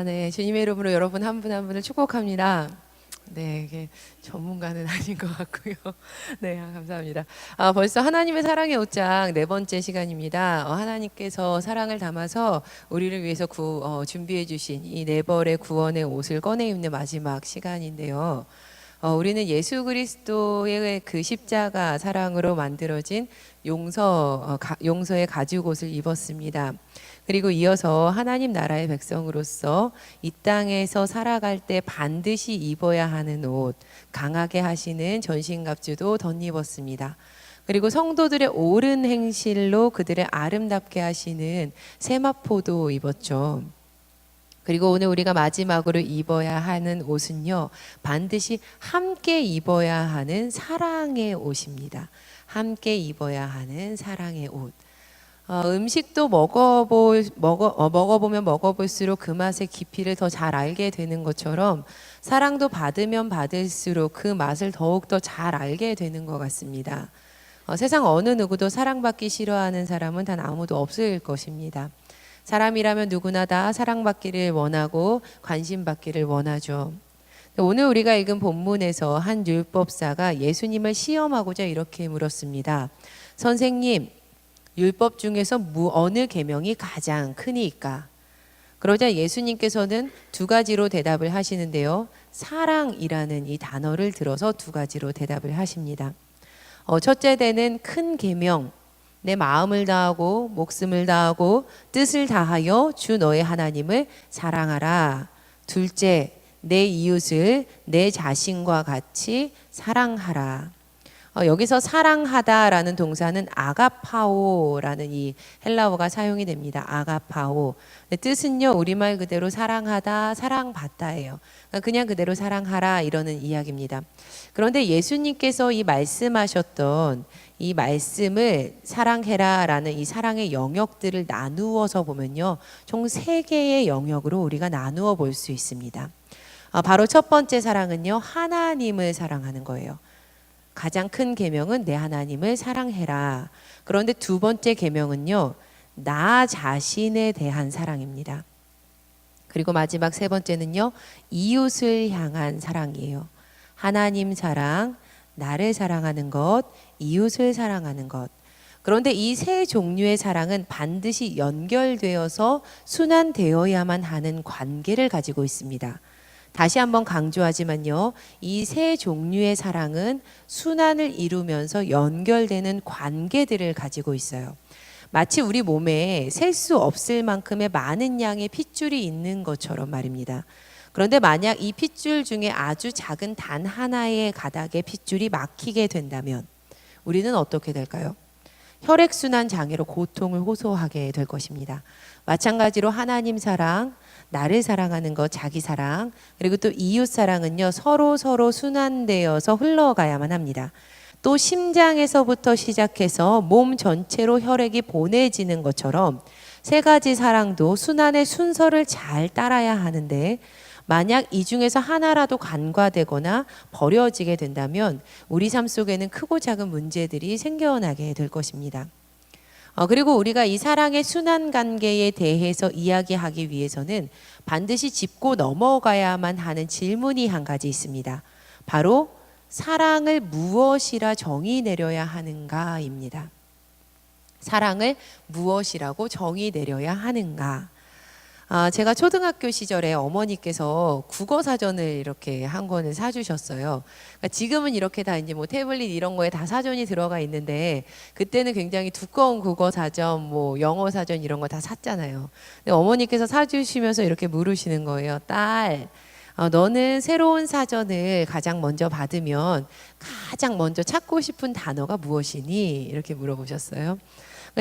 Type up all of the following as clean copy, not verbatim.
네. 주님의 이름으로 여러분 한 분 한 분을 축복합니다. 네, 이게 전문가는 아닌 것 같고요. 네, 감사합니다. 벌써 하나님의 사랑의 옷장 네 번째 시간입니다. 하나님께서 사랑을 담아서 우리를 위해서 준비해 주신 이 네 벌의 구원의 옷을 꺼내 입는 마지막 시간인데요. 우리는 예수 그리스도의 그 십자가 사랑으로 만들어진 용서의 가죽옷을 입었습니다. 그리고 이어서 하나님 나라의 백성으로서 이 땅에서 살아갈 때 반드시 입어야 하는 옷, 강하게 하시는 전신갑주도 덧입었습니다. 그리고 성도들의 옳은 행실로 그들을 아름답게 하시는 세마포도 입었죠. 그리고 오늘 우리가 마지막으로 입어야 하는 옷은요, 반드시 함께 입어야 하는 사랑의 옷입니다. 함께 입어야 하는 사랑의 옷. 음식도 먹어보면 먹어볼수록 그 맛의 깊이를 더 잘 알게 되는 것처럼 사랑도 받으면 받을수록 그 맛을 더욱더 잘 알게 되는 것 같습니다. 세상 어느 누구도 사랑받기 싫어하는 사람은 단 아무도 없을 것입니다. 사람이라면 누구나 다 사랑받기를 원하고 관심받기를 원하죠. 오늘 우리가 읽은 본문에서 한 율법사가 예수님을 시험하고자 이렇게 물었습니다. 선생님, 율법 중에서 어느 계명이 가장 크니까? 그러자 예수님께서는 두 가지로 대답을 하시는데요. 사랑이라는 이 단어를 들어서 두 가지로 대답을 하십니다. 첫째 되는 큰 계명, 내 마음을 다하고 목숨을 다하고 뜻을 다하여 주 너의 하나님을 사랑하라. 둘째, 내 이웃을 내 자신과 같이 사랑하라. 여기서 사랑하다라는 동사는 아가파오라는 이 헬라어가 사용이 됩니다. 아가파오. 뜻은요, 우리말 그대로 사랑하다, 사랑받다예요. 그냥 그대로 사랑하라 이러는 이야기입니다. 그런데 예수님께서 이 말씀하셨던 이 말씀을 사랑해라라는 이 사랑의 영역들을 나누어서 보면요, 총 3개의 영역으로 우리가 나누어 볼 수 있습니다. 바로 첫 번째 사랑은요, 하나님을 사랑하는 거예요. 가장 큰 계명은 내 하나님을 사랑해라. 그런데 두 번째 계명은요, 나 자신에 대한 사랑입니다. 그리고 마지막 세 번째는요, 이웃을 향한 사랑이에요. 하나님 사랑, 나를 사랑하는 것, 이웃을 사랑하는 것. 그런데 이 세 종류의 사랑은 반드시 연결되어서 순환되어야만 하는 관계를 가지고 있습니다. 다시 한번 강조하지만요, 이 세 종류의 사랑은 순환을 이루면서 연결되는 관계들을 가지고 있어요. 마치 우리 몸에 셀 수 없을 만큼의 많은 양의 핏줄이 있는 것처럼 말입니다. 그런데 만약 이 핏줄 중에 아주 작은 단 하나의 가닥의 핏줄이 막히게 된다면 우리는 어떻게 될까요? 혈액순환 장애로 고통을 호소하게 될 것입니다. 마찬가지로 하나님 사랑, 나를 사랑하는 것, 자기 사랑, 그리고 또 이웃 사랑은요, 서로 순환되어서 흘러가야만 합니다. 또 심장에서부터 시작해서 몸 전체로 혈액이 보내지는 것처럼 세 가지 사랑도 순환의 순서를 잘 따라야 하는데, 만약 이 중에서 하나라도 간과되거나 버려지게 된다면 우리 삶 속에는 크고 작은 문제들이 생겨나게 될 것입니다. 그리고 우리가 이 사랑의 순환 관계에 대해서 이야기하기 위해서는 반드시 짚고 넘어가야만 하는 질문이 한 가지 있습니다. 바로 사랑을 무엇이라 정의 내려야 하는가입니다. 사랑을 무엇이라고 정의 내려야 하는가? 제가 초등학교 시절에 어머니께서 국어 사전을 이렇게 한 권을 사주셨어요. 그러니까 지금은 이렇게 다 이제 뭐 태블릿 이런 거에 다 사전이 들어가 있는데, 그때는 굉장히 두꺼운 국어 사전, 뭐 영어 사전 이런 거 다 샀잖아요. 근데 어머니께서 사주시면서 이렇게 물으시는 거예요. 딸, 너는 새로운 사전을 가장 먼저 받으면 가장 먼저 찾고 싶은 단어가 무엇이니? 이렇게 물어보셨어요.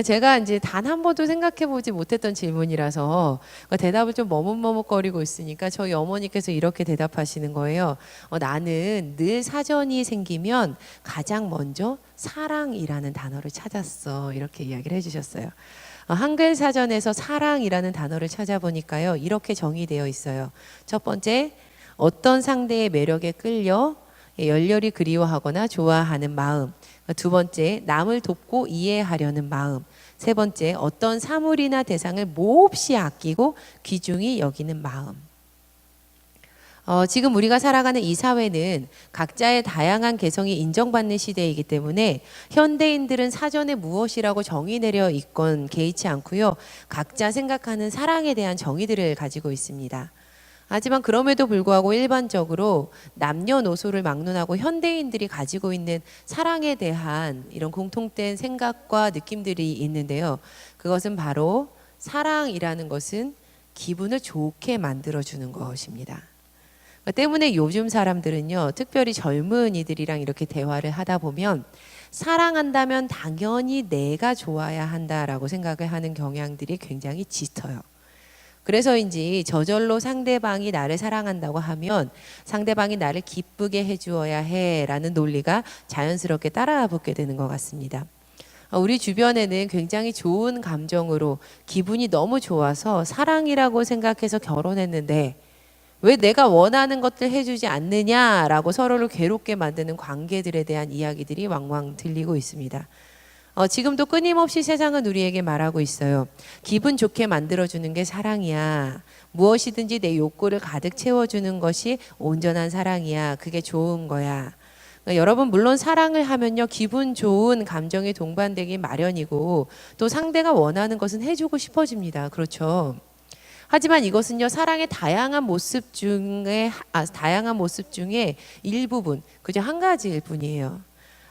제가 이제 단 한 번도 생각해 보지 못했던 질문이라서 대답을 좀 머뭇머뭇거리고 있으니까 저희 어머니께서 이렇게 대답하시는 거예요. 나는 늘 사전이 생기면 가장 먼저 사랑이라는 단어를 찾았어. 이렇게 이야기를 해주셨어요. 한글 사전에서 사랑이라는 단어를 찾아보니까요, 이렇게 정의되어 있어요. 첫 번째, 어떤 상대의 매력에 끌려 열렬히 그리워하거나 좋아하는 마음. 두 번째, 남을 돕고 이해하려는 마음. 세 번째, 어떤 사물이나 대상을 몹시 아끼고 귀중히 여기는 마음. 지금 우리가 살아가는 이 사회는 각자의 다양한 개성이 인정받는 시대이기 때문에 현대인들은 사전에 무엇이라고 정의 내려 있건 개의치 않고요. 각자 생각하는 사랑에 대한 정의들을 가지고 있습니다. 하지만 그럼에도 불구하고 일반적으로 남녀노소를 막론하고 현대인들이 가지고 있는 사랑에 대한 이런 공통된 생각과 느낌들이 있는데요. 그것은 바로 사랑이라는 것은 기분을 좋게 만들어주는 것입니다. 때문에 요즘 사람들은요, 특별히 젊은이들이랑 이렇게 대화를 하다 보면 사랑한다면 당연히 내가 좋아야 한다라고 생각을 하는 경향들이 굉장히 짙어요. 그래서인지 저절로 상대방이 나를 사랑한다고 하면 상대방이 나를 기쁘게 해주어야 해라는 논리가 자연스럽게 따라붙게 되는 것 같습니다. 우리 주변에는 굉장히 좋은 감정으로 기분이 너무 좋아서 사랑이라고 생각해서 결혼했는데 왜 내가 원하는 것들 해주지 않느냐라고 서로를 괴롭게 만드는 관계들에 대한 이야기들이 왕왕 들리고 있습니다. 지금도 끊임없이 세상은 우리에게 말하고 있어요. 기분 좋게 만들어주는 게 사랑이야. 무엇이든지 내 욕구를 가득 채워주는 것이 온전한 사랑이야. 그게 좋은 거야. 여러분, 물론 사랑을 하면요, 기분 좋은 감정이 동반되기 마련이고 또 상대가 원하는 것은 해주고 싶어집니다. 그렇죠? 하지만 이것은요, 사랑의 다양한 모습 중에 일부분, 그저 한 가지일 뿐이에요.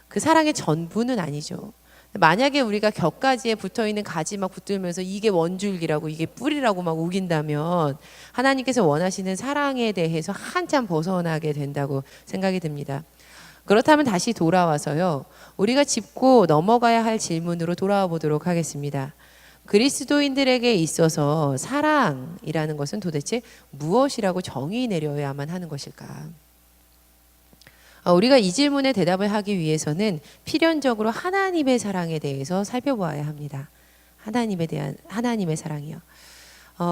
그 사랑의 전부는 아니죠. 만약에 우리가 곁가지에 붙어있는 가지 막 붙들면서 이게 원줄기라고 이게 뿌리라고 막 우긴다면 하나님께서 원하시는 사랑에 대해서 한참 벗어나게 된다고 생각이 듭니다. 그렇다면 다시 돌아와서요, 우리가 짚고 넘어가야 할 질문으로 돌아와 보도록 하겠습니다. 그리스도인들에게 있어서 사랑이라는 것은 도대체 무엇이라고 정의 내려야만 하는 것일까? 우리가 이 질문에 대답을 하기 위해서는 필연적으로 하나님의 사랑에 대해서 살펴보아야 합니다. 하나님의 사랑이요.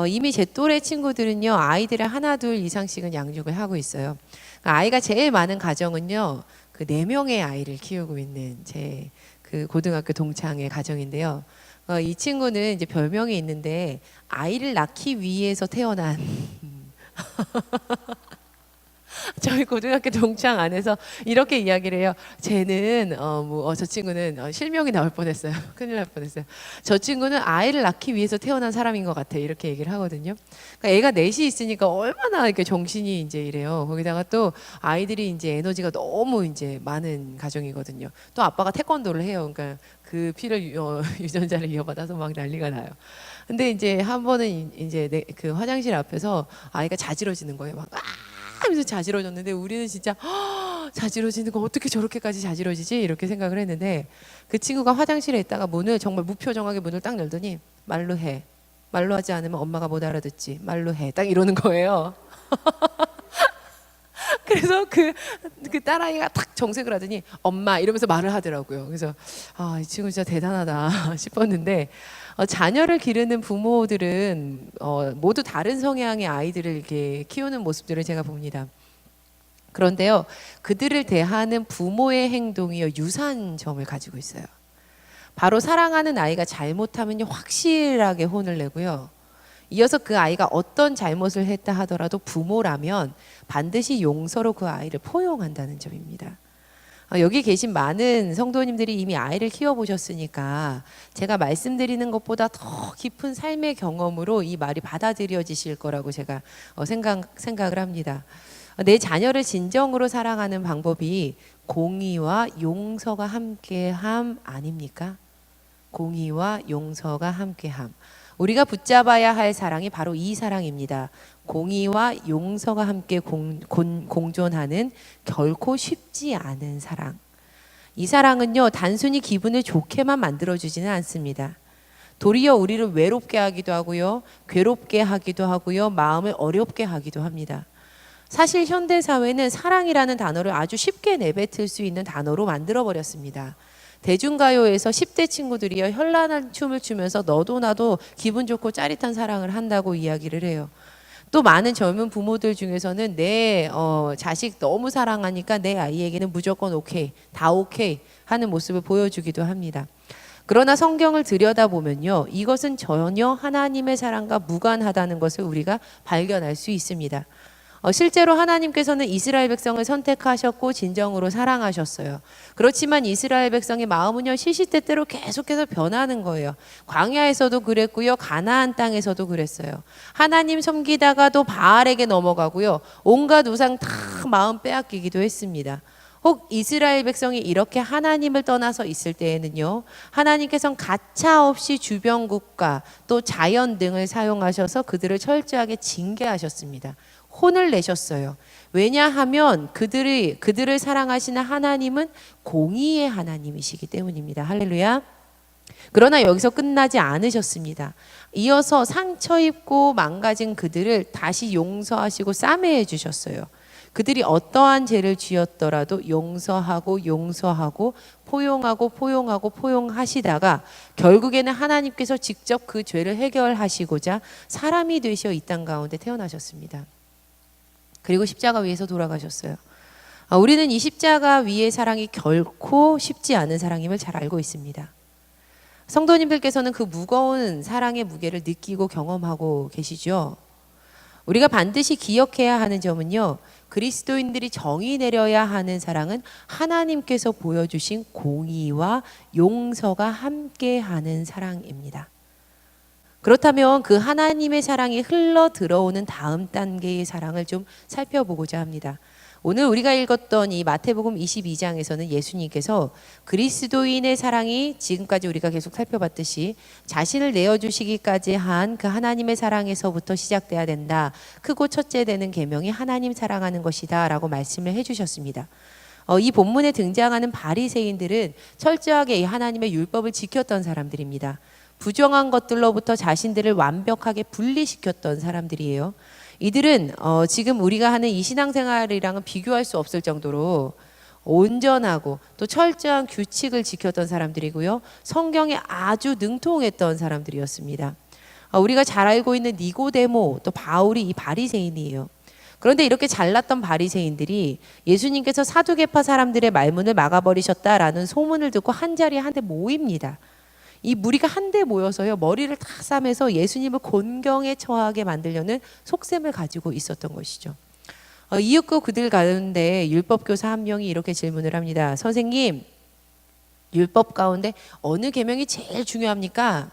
이미 제 또래 친구들은요, 아이들을 하나 둘 이상씩은 양육을 하고 있어요. 아이가 제일 많은 가정은요, 그 4명의 아이를 키우고 있는 제 그 고등학교 동창의 가정인데요. 이 친구는 이제 별명이 있는데 아이를 낳기 위해서 태어난 저희 고등학교 동창 안에서 이렇게 이야기를 해요. 쟤는 저 친구는 실명이 나올 뻔했어요. 큰일 날 뻔했어요. 저 친구는 아이를 낳기 위해서 태어난 사람인 것 같아. 이렇게 얘기를 하거든요. 그러니까 애가 넷이 있으니까 얼마나 이렇게 정신이 이제 이래요. 거기다가 또 아이들이 이제 에너지가 너무 이제 많은 가정이거든요. 또 아빠가 태권도를 해요. 그러니까 그 피를 유전자를 이어받아서 막 난리가 나요. 근데 이제 한 번은 이제 그 화장실 앞에서 아이가 자지러지는 거예요. 막 하면서 자지러졌는데 우리는 진짜 자지러지는 거 어떻게 저렇게까지 자지러지지? 이렇게 생각을 했는데 그 친구가 화장실에 있다가 문을 정말 무표정하게 문을 딱 열더니 말로 해. 말로 하지 않으면 엄마가 못 알아듣지. 말로 해. 딱 이러는 거예요. 그래서 그 딸아이가 탁 정색을 하더니 엄마 이러면서 말을 하더라고요. 그래서 이 친구 진짜 대단하다 싶었는데 자녀를 기르는 부모들은 모두 다른 성향의 아이들을 이렇게 키우는 모습들을 제가 봅니다. 그런데요, 그들을 대하는 부모의 행동이요, 유사한 점을 가지고 있어요. 바로 사랑하는 아이가 잘못하면요, 확실하게 혼을 내고요. 이어서 그 아이가 어떤 잘못을 했다 하더라도 부모라면 반드시 용서로 그 아이를 포용한다는 점입니다. 여기 계신 많은 성도님들이 이미 아이를 키워보셨으니까 제가 말씀드리는 것보다 더 깊은 삶의 경험으로 이 말이 받아들여지실 거라고 제가 생각을 합니다. 내 자녀를 진정으로 사랑하는 방법이 공의와 용서가 함께함 아닙니까? 공의와 용서가 함께함. 우리가 붙잡아야 할 사랑이 바로 이 사랑입니다. 공의와 용서가 함께 공존하는 결코 쉽지 않은 사랑. 이 사랑은요, 단순히 기분을 좋게만 만들어주지는 않습니다. 도리어 우리를 외롭게 하기도 하고요, 괴롭게 하기도 하고요, 마음을 어렵게 하기도 합니다. 사실 현대사회는 사랑이라는 단어를 아주 쉽게 내뱉을 수 있는 단어로 만들어버렸습니다. 대중가요에서 10대 친구들이요, 현란한 춤을 추면서 너도 나도 기분 좋고 짜릿한 사랑을 한다고 이야기를 해요. 또 많은 젊은 부모들 중에서는 내 자식 너무 사랑하니까 내 아이에게는 무조건 오케이, 다 오케이 하는 모습을 보여주기도 합니다. 그러나 성경을 들여다보면요, 이것은 전혀 하나님의 사랑과 무관하다는 것을 우리가 발견할 수 있습니다. 실제로 하나님께서는 이스라엘 백성을 선택하셨고 진정으로 사랑하셨어요. 그렇지만 이스라엘 백성의 마음은요, 시시때때로 계속해서 변하는 거예요. 광야에서도 그랬고요, 가나안 땅에서도 그랬어요. 하나님 섬기다가도 바알에게 넘어가고요, 온갖 우상 다 마음 빼앗기기도 했습니다. 혹 이스라엘 백성이 이렇게 하나님을 떠나서 있을 때에는요, 하나님께서는 가차없이 주변 국가 또 자연 등을 사용하셔서 그들을 철저하게 징계하셨습니다. 혼을 내셨어요. 왜냐하면 그들을 사랑하시는 하나님은 공의의 하나님이시기 때문입니다. 할렐루야. 그러나 여기서 끝나지 않으셨습니다. 이어서 상처 입고 망가진 그들을 다시 용서하시고 싸매해 주셨어요. 그들이 어떠한 죄를 지었더라도 용서하고 포용하시다가 결국에는 하나님께서 직접 그 죄를 해결하시고자 사람이 되셔 이 땅 가운데 태어나셨습니다. 그리고 십자가 위에서 돌아가셨어요. 우리는 이 십자가 위의 사랑이 결코 쉽지 않은 사랑임을 잘 알고 있습니다. 성도님들께서는 그 무거운 사랑의 무게를 느끼고 경험하고 계시죠? 우리가 반드시 기억해야 하는 점은요, 그리스도인들이 정의 내려야 하는 사랑은 하나님께서 보여주신 공의와 용서가 함께하는 사랑입니다. 그렇다면 그 하나님의 사랑이 흘러 들어오는 다음 단계의 사랑을 좀 살펴보고자 합니다. 오늘 우리가 읽었던 이 마태복음 22장에서는 예수님께서 그리스도인의 사랑이 지금까지 우리가 계속 살펴봤듯이 자신을 내어주시기까지 한 그 하나님의 사랑에서부터 시작돼야 된다. 크고 첫째 되는 계명이 하나님 사랑하는 것이다 라고 말씀을 해주셨습니다. 이 본문에 등장하는 바리새인들은 철저하게 이 하나님의 율법을 지켰던 사람들입니다. 부정한 것들로부터 자신들을 완벽하게 분리시켰던 사람들이에요. 이들은 지금 우리가 하는 이 신앙생활이랑은 비교할 수 없을 정도로 온전하고 또 철저한 규칙을 지켰던 사람들이고요, 성경에 아주 능통했던 사람들이었습니다. 우리가 잘 알고 있는 니고데모 또 바울이 이 바리새인이에요. 그런데 이렇게 잘났던 바리새인들이 예수님께서 사두개파 사람들의 말문을 막아버리셨다라는 소문을 듣고 한자리에 한데 모입니다. 이 무리가 한데 모여서요, 머리를 다 싸매서 예수님을 곤경에 처하게 만들려는 속셈을 가지고 있었던 것이죠. 이윽고 그들 가운데 율법교사 한 명이 이렇게 질문을 합니다. 선생님, 율법 가운데 어느 계명이 제일 중요합니까?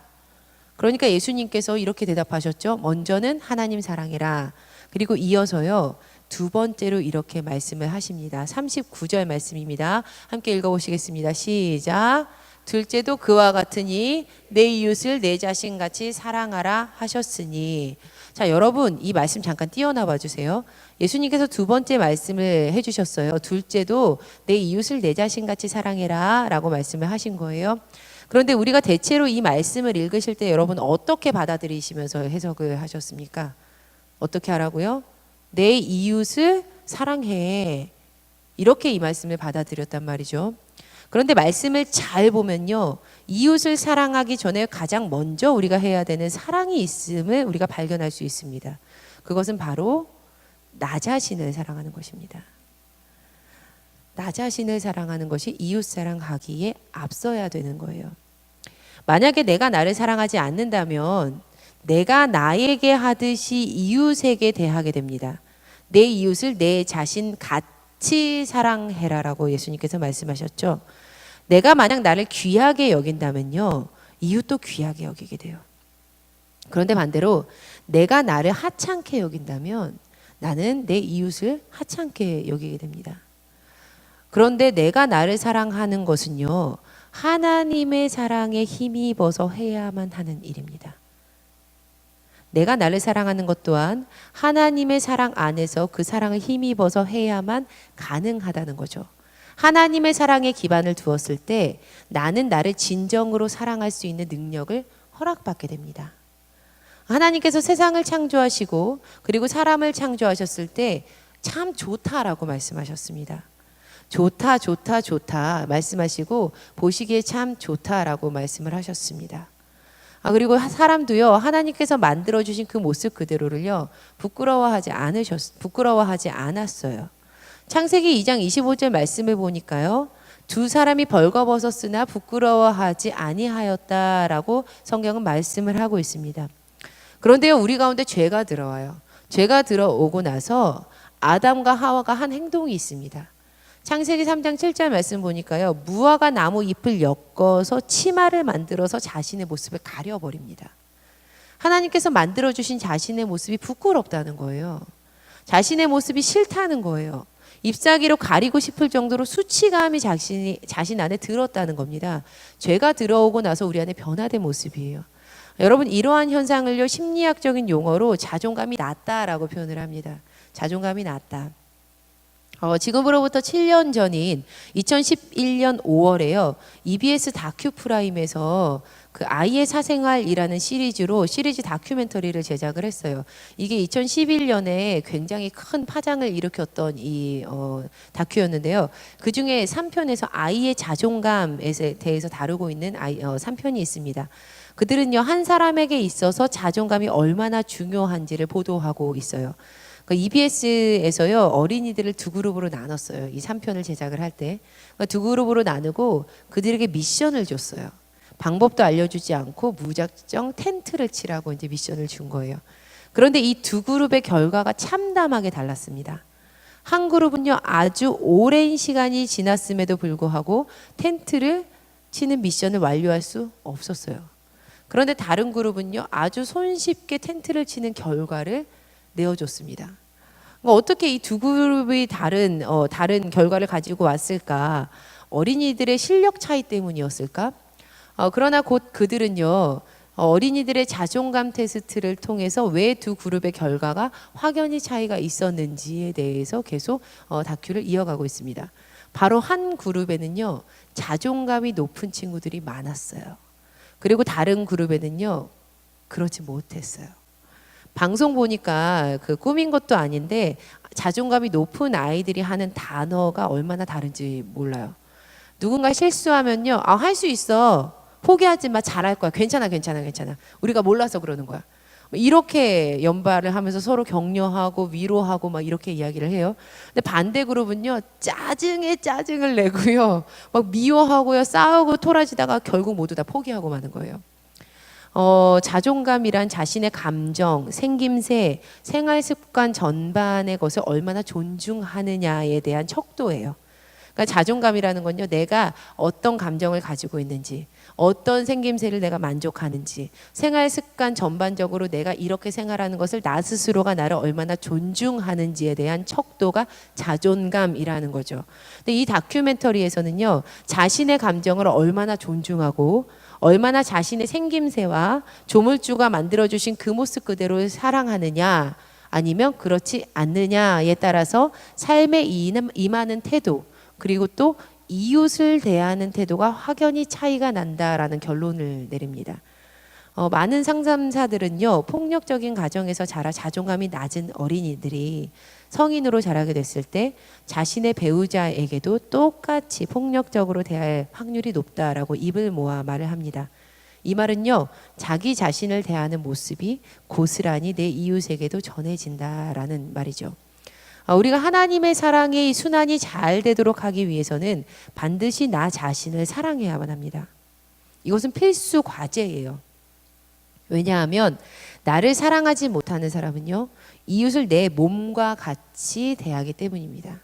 그러니까 예수님께서 이렇게 대답하셨죠. 먼저는 하나님 사랑해라. 그리고 이어서요, 두 번째로 이렇게 말씀을 하십니다. 39절 말씀입니다. 함께 읽어보시겠습니다. 시작. 둘째도 그와 같으니 내 이웃을 내 자신같이 사랑하라 하셨으니. 자, 여러분 이 말씀 잠깐 띄어나봐 주세요. 예수님께서 두 번째 말씀을 해주셨어요. 둘째도 내 이웃을 내 자신같이 사랑해라 라고 말씀을 하신 거예요. 그런데 우리가 대체로 이 말씀을 읽으실 때 여러분 어떻게 받아들이시면서 해석을 하셨습니까? 어떻게 하라고요? 내 이웃을 사랑해, 이렇게 이 말씀을 받아들였단 말이죠. 그런데 말씀을 잘 보면요, 이웃을 사랑하기 전에 가장 먼저 우리가 해야 되는 사랑이 있음을 우리가 발견할 수 있습니다. 그것은 바로 나 자신을 사랑하는 것입니다. 나 자신을 사랑하는 것이 이웃 사랑하기에 앞서야 되는 거예요. 만약에 내가 나를 사랑하지 않는다면 내가 나에게 하듯이 이웃에게 대하게 됩니다. 내 이웃을 내 자신 같이 사랑해라라고 예수님께서 말씀하셨죠. 내가 만약 나를 귀하게 여긴다면요, 이웃도 귀하게 여기게 돼요. 그런데 반대로 내가 나를 하찮게 여긴다면 나는 내 이웃을 하찮게 여기게 됩니다. 그런데 내가 나를 사랑하는 것은요, 하나님의 사랑에 힘입어서 해야만 하는 일입니다. 내가 나를 사랑하는 것 또한 하나님의 사랑 안에서 그 사랑을 힘입어서 해야만 가능하다는 거죠. 하나님의 사랑에 기반을 두었을 때 나는 나를 진정으로 사랑할 수 있는 능력을 허락받게 됩니다. 하나님께서 세상을 창조하시고 그리고 사람을 창조하셨을 때 참 좋다라고 말씀하셨습니다. 좋다 좋다 좋다 말씀하시고 보시기에 참 좋다라고 말씀을 하셨습니다. 그리고 사람도요, 하나님께서 만들어주신 그 모습 그대로를요, 부끄러워하지 않았어요. 창세기 2장 25절 말씀을 보니까요, 두 사람이 벌거벗었으나 부끄러워하지 아니하였다라고 성경은 말씀을 하고 있습니다. 그런데요, 우리 가운데 죄가 들어와요. 죄가 들어오고 나서 아담과 하와가 한 행동이 있습니다. 창세기 3장 7절 말씀 보니까요, 무화과 나무 잎을 엮어서 치마를 만들어서 자신의 모습을 가려버립니다. 하나님께서 만들어주신 자신의 모습이 부끄럽다는 거예요. 자신의 모습이 싫다는 거예요. 잎사귀로 가리고 싶을 정도로 수치감이 자신 안에 들었다는 겁니다. 죄가 들어오고 나서 우리 안에 변화된 모습이에요. 여러분, 이러한 현상을요, 심리학적인 용어로 자존감이 낮다라고 표현을 합니다. 자존감이 낮다. 지금으로부터 7년 전인 2011년 5월에요. EBS 다큐프라임에서 그 아이의 사생활이라는 시리즈 다큐멘터리를 제작을 했어요. 이게 2011년에 굉장히 큰 파장을 일으켰던 이 다큐였는데요. 그 중에 3편에서 아이의 자존감에 대해서 다루고 있는 3편이 있습니다. 그들은요, 한 사람에게 있어서 자존감이 얼마나 중요한지를 보도하고 있어요. EBS에서요, 어린이들을 두 그룹으로 나눴어요. 이 3편을 제작을 할 때. 두 그룹으로 나누고 그들에게 미션을 줬어요. 방법도 알려주지 않고 무작정 텐트를 치라고 이제 미션을 준 거예요. 그런데 이 두 그룹의 결과가 참담하게 달랐습니다. 한 그룹은요, 아주 오랜 시간이 지났음에도 불구하고 텐트를 치는 미션을 완료할 수 없었어요. 그런데 다른 그룹은요, 아주 손쉽게 텐트를 치는 결과를 내어줬습니다. 어떻게 이 두 그룹이 다른 결과를 가지고 왔을까? 어린이들의 실력 차이 때문이었을까? 그러나 곧 그들은요, 어린이들의 자존감 테스트를 통해서 왜 두 그룹의 결과가 확연히 차이가 있었는지에 대해서 계속 다큐를 이어가고 있습니다. 바로 한 그룹에는요, 자존감이 높은 친구들이 많았어요. 그리고 다른 그룹에는요, 그렇지 못했어요. 방송 보니까 그 꾸민 것도 아닌데 자존감이 높은 아이들이 하는 단어가 얼마나 다른지 몰라요. 누군가 실수하면요, 할 수 있어, 포기하지 마, 잘할 거야, 괜찮아. 우리가 몰라서 그러는 거야. 이렇게 연발을 하면서 서로 격려하고 위로하고 막 이렇게 이야기를 해요. 근데 반대 그룹은요, 짜증을 내고요, 막 미워하고요, 싸우고 토라지다가 결국 모두 다 포기하고 마는 거예요. 자존감이란 자신의 감정, 생김새, 생활 습관 전반의 것을 얼마나 존중하느냐에 대한 척도예요. 그러니까 자존감이라는 건요, 내가 어떤 감정을 가지고 있는지, 어떤 생김새를 내가 만족하는지, 생활 습관 전반적으로 내가 이렇게 생활하는 것을 나 스스로가 나를 얼마나 존중하는지에 대한 척도가 자존감이라는 거죠. 근데 이 다큐멘터리에서는요, 자신의 감정을 얼마나 존중하고 얼마나 자신의 생김새와 조물주가 만들어주신 그 모습 그대로 사랑하느냐, 아니면 그렇지 않느냐에 따라서 삶에 임하는 태도, 그리고 또 이웃을 대하는 태도가 확연히 차이가 난다라는 결론을 내립니다. 많은 상담사들은요, 폭력적인 가정에서 자라 자존감이 낮은 어린이들이 성인으로 자라게 됐을 때 자신의 배우자에게도 똑같이 폭력적으로 대할 확률이 높다라고 입을 모아 말을 합니다. 이 말은요, 자기 자신을 대하는 모습이 고스란히 내 이웃에게도 전해진다라는 말이죠. 우리가 하나님의 사랑의 순환이 잘 되도록 하기 위해서는 반드시 나 자신을 사랑해야만 합니다. 이것은 필수 과제예요. 왜냐하면 나를 사랑하지 못하는 사람은요, 이웃을 내 몸과 같이 대하기 때문입니다.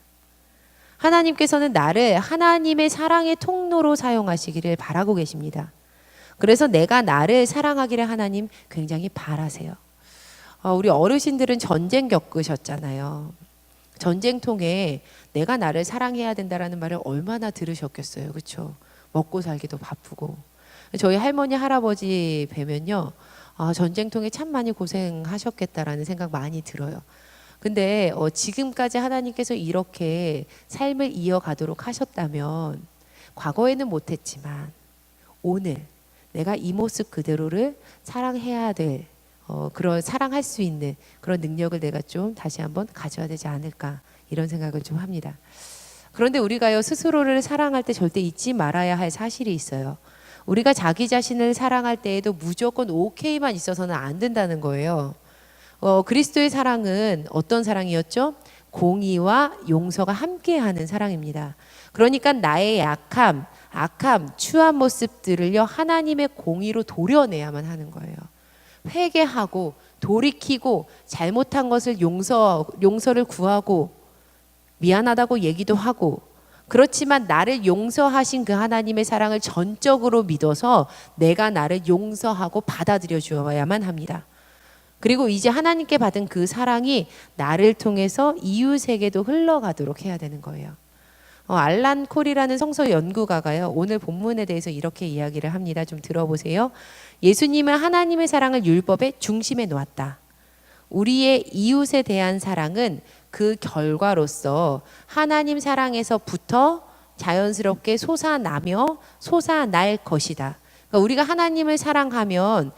하나님께서는 나를 하나님의 사랑의 통로로 사용하시기를 바라고 계십니다. 그래서 내가 나를 사랑하기를 하나님 굉장히 바라세요. 우리 어르신들은 전쟁 겪으셨잖아요. 전쟁통에 내가 나를 사랑해야 된다라는 말을 얼마나 들으셨겠어요. 그렇죠? 먹고 살기도 바쁘고. 저희 할머니 할아버지 뵈면요, 전쟁통에 참 많이 고생하셨겠다라는 생각 많이 들어요. 근데 지금까지 하나님께서 이렇게 삶을 이어가도록 하셨다면, 과거에는 못했지만 오늘 내가 이 모습 그대로를 사랑해야 될, 그런 사랑할 수 있는 그런 능력을 내가 좀 다시 한번 가져야 되지 않을까, 이런 생각을 좀 합니다. 그런데 우리가요, 스스로를 사랑할 때 절대 잊지 말아야 할 사실이 있어요. 우리가 자기 자신을 사랑할 때에도 무조건 오케이만 있어서는 안 된다는 거예요. 그리스도의 사랑은 어떤 사랑이었죠? 공의와 용서가 함께하는 사랑입니다. 그러니까 나의 약함, 악함, 추한 모습들을요 하나님의 공의로 도려내야만 하는 거예요. 회개하고 돌이키고 잘못한 것을 용서를 구하고 미안하다고 얘기도 하고, 그렇지만 나를 용서하신 그 하나님의 사랑을 전적으로 믿어서 내가 나를 용서하고 받아들여 주어야만 합니다. 그리고 이제 하나님께 받은 그 사랑이 나를 통해서 이웃에게도 흘러가도록 해야 되는 거예요. 알란 콜이라는 성서 연구가가요 오늘 본문에 대해서 이렇게 이야기를 합니다. 좀 들어보세요. 예수님은 하나님의 사랑을 율법의 중심에 놓았다. 우리의 이웃에 대한 사랑은 그 결과로서 하나님 사랑에서부터 자연스럽게 솟아날 것이다. 그러니까 우리가 하나님을 사랑하면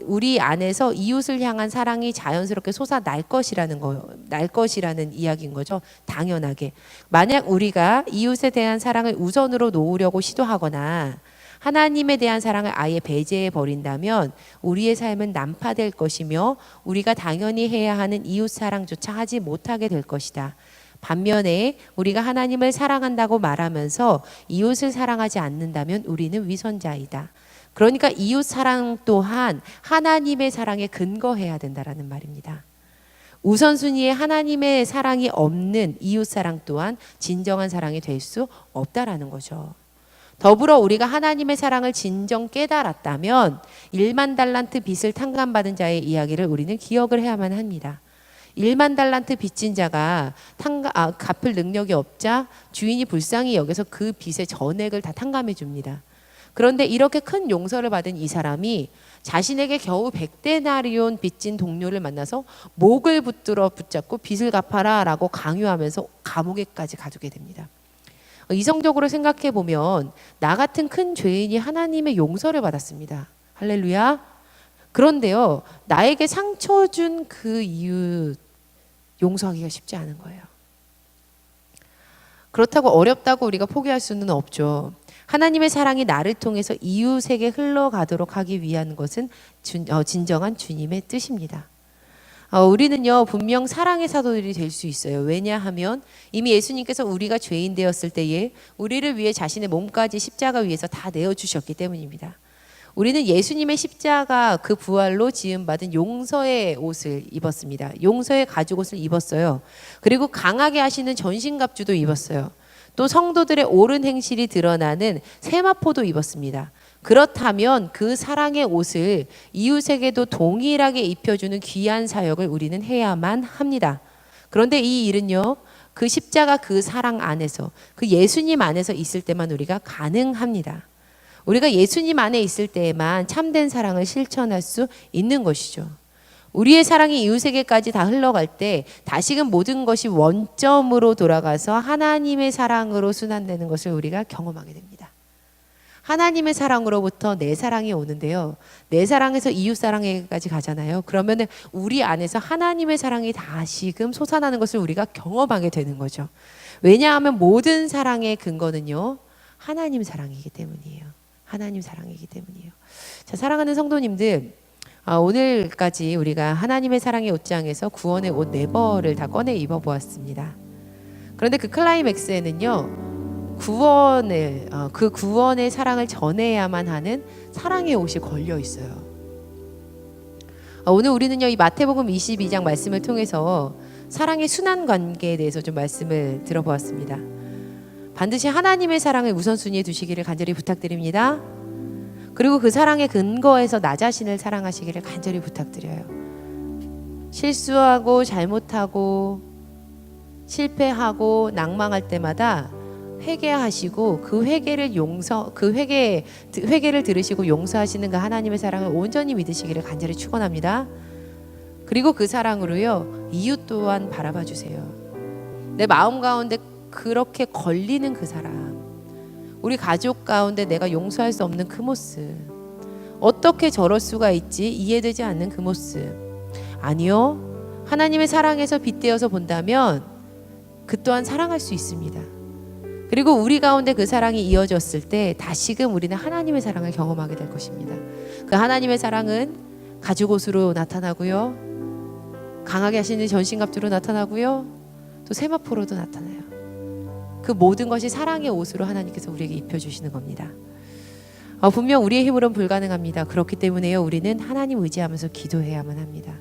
우리 안에서 이웃을 향한 사랑이 자연스럽게 솟아날 것이라는 이야기인 거죠. 당연하게. 만약 우리가 이웃에 대한 사랑을 우선으로 놓으려고 시도하거나 하나님에 대한 사랑을 아예 배제해 버린다면 우리의 삶은 난파될 것이며 우리가 당연히 해야 하는 이웃 사랑조차 하지 못하게 될 것이다. 반면에 우리가 하나님을 사랑한다고 말하면서 이웃을 사랑하지 않는다면 우리는 위선자이다. 그러니까 이웃 사랑 또한 하나님의 사랑에 근거해야 된다라는 말입니다. 우선순위에 하나님의 사랑이 없는 이웃 사랑 또한 진정한 사랑이 될 수 없다라는 거죠. 더불어 우리가 하나님의 사랑을 진정 깨달았다면 1만 달란트 빚을 탕감받은 자의 이야기를 우리는 기억을 해야만 합니다. 1만 달란트 빚진 자가 갚을 능력이 없자 주인이 불쌍히 여겨서 그 빚의 전액을 다 탕감해 줍니다. 그런데 이렇게 큰 용서를 받은 이 사람이 자신에게 겨우 100데나리온 빚진 동료를 만나서 목을 붙잡고 빚을 갚아라 라고 강요하면서 감옥에까지 가두게 됩니다. 이성적으로 생각해 보면 나 같은 큰 죄인이 하나님의 용서를 받았습니다. 할렐루야. 그런데요, 나에게 상처 준 그 이웃 용서하기가 쉽지 않은 거예요. 그렇다고 어렵다고 우리가 포기할 수는 없죠. 하나님의 사랑이 나를 통해서 이웃에게 흘러가도록 하기 위한 것은 진정한 주님의 뜻입니다. 우리는요 분명 사랑의 사도들이 될 수 있어요. 왜냐하면 이미 예수님께서 우리가 죄인 되었을 때에 우리를 위해 자신의 몸까지 십자가 위에서 다 내어주셨기 때문입니다. 우리는 예수님의 십자가 그 부활로 지음받은 용서의 옷을 입었습니다. 용서의 가죽옷을 입었어요. 그리고 강하게 하시는 전신갑주도 입었어요. 또 성도들의 옳은 행실이 드러나는 세마포도 입었습니다. 그렇다면 그 사랑의 옷을 이웃에게도 동일하게 입혀주는 귀한 사역을 우리는 해야만 합니다. 그런데 이 일은요, 그 십자가 그 사랑 안에서, 그 예수님 안에서 있을 때만 우리가 가능합니다. 우리가 예수님 안에 있을 때에만 참된 사랑을 실천할 수 있는 것이죠. 우리의 사랑이 이웃에게까지 다 흘러갈 때 다시금 모든 것이 원점으로 돌아가서 하나님의 사랑으로 순환되는 것을 우리가 경험하게 됩니다. 하나님의 사랑으로부터 내 사랑이 오는데요, 내 사랑에서 이웃 사랑에까지 가잖아요. 그러면 우리 안에서 하나님의 사랑이 다시금 솟아나는 것을 우리가 경험하게 되는 거죠. 왜냐하면 모든 사랑의 근거는요 하나님 사랑이기 때문이에요. 하나님 사랑이기 때문이에요. 자, 사랑하는 성도님들, 오늘까지 우리가 하나님의 사랑의 옷장에서 구원의 옷 4벌을 다 꺼내 입어보았습니다. 그런데 그 클라이맥스에는요 그 구원의 사랑을 전해야만 하는 사랑의 옷이 걸려 있어요. 오늘 우리는요 이 마태복음 22장 말씀을 통해서 사랑의 순환 관계에 대해서 좀 말씀을 들어보았습니다. 반드시 하나님의 사랑을 우선순위에 두시기를 간절히 부탁드립니다. 그리고 그 사랑의 근거에서 나 자신을 사랑하시기를 간절히 부탁드려요. 실수하고 잘못하고 실패하고 낭망할 때마다 회개하시고 그 회개를 들으시고 용서하시는 그 하나님의 사랑을 온전히 믿으시기를 간절히 축원합니다. 그리고 그 사랑으로요 이웃 또한 바라봐 주세요. 내 마음 가운데 그렇게 걸리는 그 사람, 우리 가족 가운데 내가 용서할 수 없는 그 모습, 어떻게 저럴 수가 있지 이해되지 않는 그 모습, 아니요, 하나님의 사랑에서 빗대어서 본다면 그 또한 사랑할 수 있습니다. 그리고 우리 가운데 그 사랑이 이어졌을 때 다시금 우리는 하나님의 사랑을 경험하게 될 것입니다. 그 하나님의 사랑은 가죽옷으로 나타나고요, 강하게 하시는 전신갑주로 나타나고요, 또 세마포로도 나타나요. 그 모든 것이 사랑의 옷으로 하나님께서 우리에게 입혀주시는 겁니다. 분명 우리의 힘으로는 불가능합니다. 그렇기 때문에요, 우리는 하나님 의지하면서 기도해야만 합니다.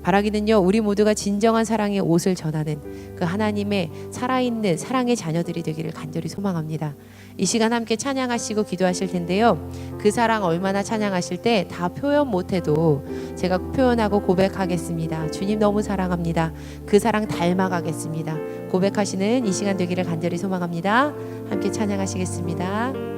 바라기는요, 우리 모두가 진정한 사랑의 옷을 전하는 그 하나님의 살아있는 사랑의 자녀들이 되기를 간절히 소망합니다. 이 시간 함께 찬양하시고 기도하실 텐데요, 그 사랑 얼마나 찬양하실 때 다 표현 못해도 제가 표현하고 고백하겠습니다. 주님 너무 사랑합니다. 그 사랑 닮아가겠습니다. 고백하시는 이 시간 되기를 간절히 소망합니다. 함께 찬양하시겠습니다.